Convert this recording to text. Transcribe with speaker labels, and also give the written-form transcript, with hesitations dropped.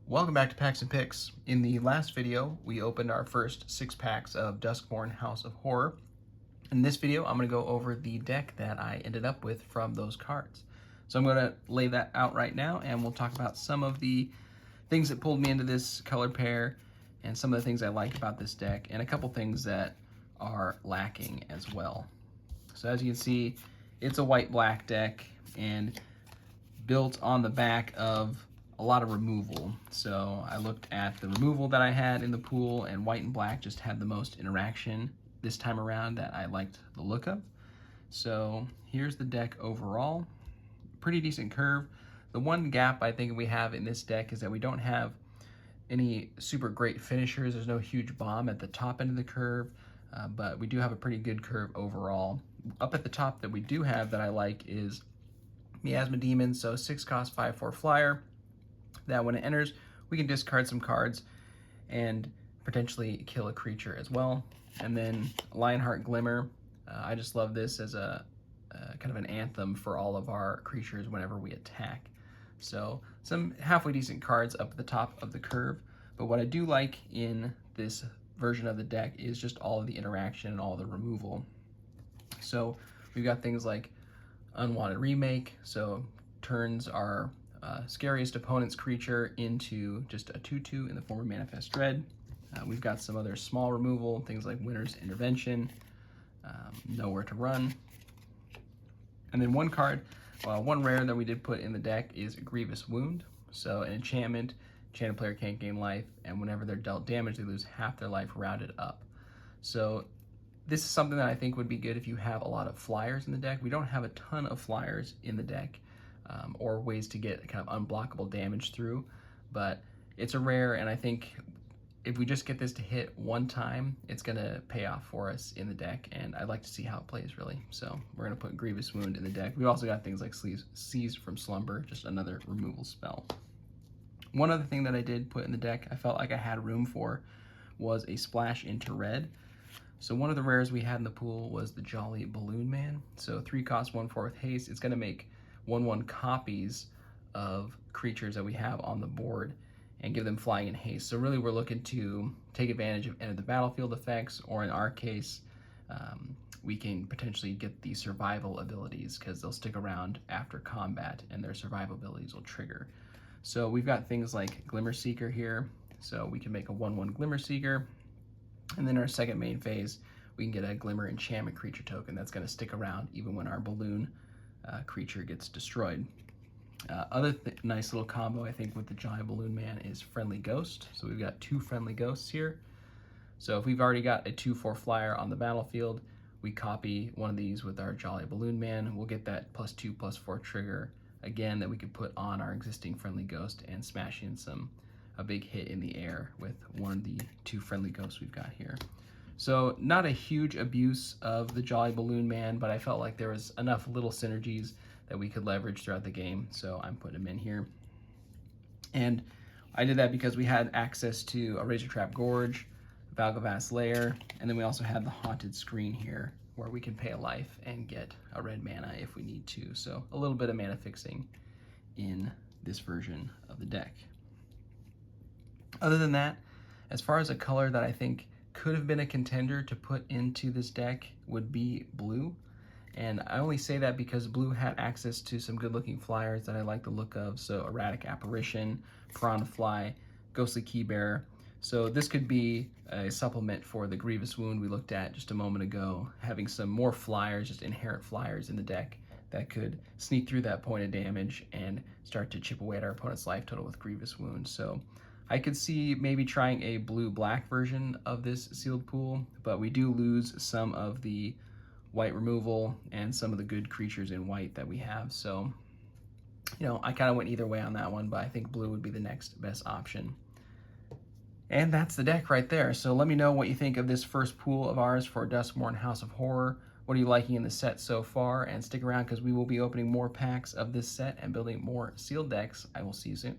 Speaker 1: Welcome back to Packs and Picks. In the last video, we opened our first 6 packs of Duskmourn House of Horror. In this video, I'm going to go over the deck that I ended up with from those cards. So I'm going to lay that out right now, and we'll talk about some of the things that pulled me into this color pair, and some of the things I like about this deck, and a couple things that are lacking as well. So as you can see, it's a white-black deck, and built on the back of a lot of removal. So I looked at the removal that I had in the pool, and white and black just had the most interaction this time around that I liked the look of. So here's the deck overall. Pretty decent curve. The one gap I think we have in this deck is that we don't have any super great finishers. There's no huge bomb at the top end of the curve, but we do have a pretty good curve overall. Up at the top that we do have that I like is Miasma Demon, so 6 cost 5/4 flyer, that when it enters, we can discard some cards and potentially kill a creature as well. And then Lionheart Glimmer, I just love this as a kind of an anthem for all of our creatures whenever we attack. So some halfway decent cards up at the top of the curve, but what I do like in this version of the deck is just all of the interaction and all the removal. So we've got things like Unwanted Remake, so turns our scariest opponent's creature into just a 2/2 in the form of Manifest Dread. We've got some other small removal, things like Winter's Intervention, Nowhere to Run. And then one card, one rare that we did put in the deck is Grievous Wound. So an enchantment, enchanted player can't gain life, and whenever they're dealt damage, they lose half their life rounded up. So this is something that I think would be good if you have a lot of flyers in the deck. We don't have a ton of flyers in the deck, or ways to get kind of unblockable damage through, but it's a rare, and I think if we just get this to hit one time, it's going to pay off for us in the deck, and I'd like to see how it plays, really. So we're going to put Grievous Wound in the deck. We've also got things like Seized from Slumber, just another removal spell. One other thing that I did put in the deck I felt like I had room for was a Splash into Red. So one of the rares we had in the pool was the Jolly Balloon Man. So 3 cost 1/4 with haste. It's going to make 1/1 copies of creatures that we have on the board and give them flying and haste. So really we're looking to take advantage of end of the battlefield effects, or in our case, we can potentially get the survival abilities because they'll stick around after combat and their survival abilities will trigger. So we've got things like Glimmer Seeker here. So we can make a 1/1 Glimmer Seeker. And then our second main phase, we can get a Glimmer Enchantment creature token that's going to stick around even when our balloon creature gets destroyed. Other nice little combo I think with the Jolly Balloon Man is Friendly Ghost. So we've got 2 Friendly Ghosts here. So if we've already got a 2/4 flyer on the battlefield, we copy one of these with our Jolly Balloon Man. We'll get that +2/+4 trigger again that we could put on our existing Friendly Ghost and smash in a big hit in the air with one of the 2 Friendly Ghosts we've got here. So not a huge abuse of the Jolly Balloon Man, but I felt like there was enough little synergies that we could leverage throughout the game, so I'm putting them in here. And I did that because we had access to a Razortrap Gorge, Valgavast Lair, and then we also had the Haunted Screen here, where we can pay a life and get a red mana if we need to. So a little bit of mana fixing in this version of the deck. Other than that, as far as a color that I think could have been a contender to put into this deck would be blue. And I only say that because blue had access to some good looking flyers that I like the look of. So Erratic Apparition, Piranha Fly, Ghostly Keybearer. So this could be a supplement for the Grievous Wound we looked at just a moment ago, having some more flyers, just inherent flyers in the deck that could sneak through that point of damage and start to chip away at our opponent's life total with Grievous Wound. So I could see maybe trying a blue-black version of this sealed pool, but we do lose some of the white removal and some of the good creatures in white that we have. So, I kind of went either way on that one, but I think blue would be the next best option. And that's the deck right there. So let me know what you think of this first pool of ours for Duskmourn House of Horror. What are you liking in the set so far? And stick around because we will be opening more packs of this set and building more sealed decks. I will see you soon.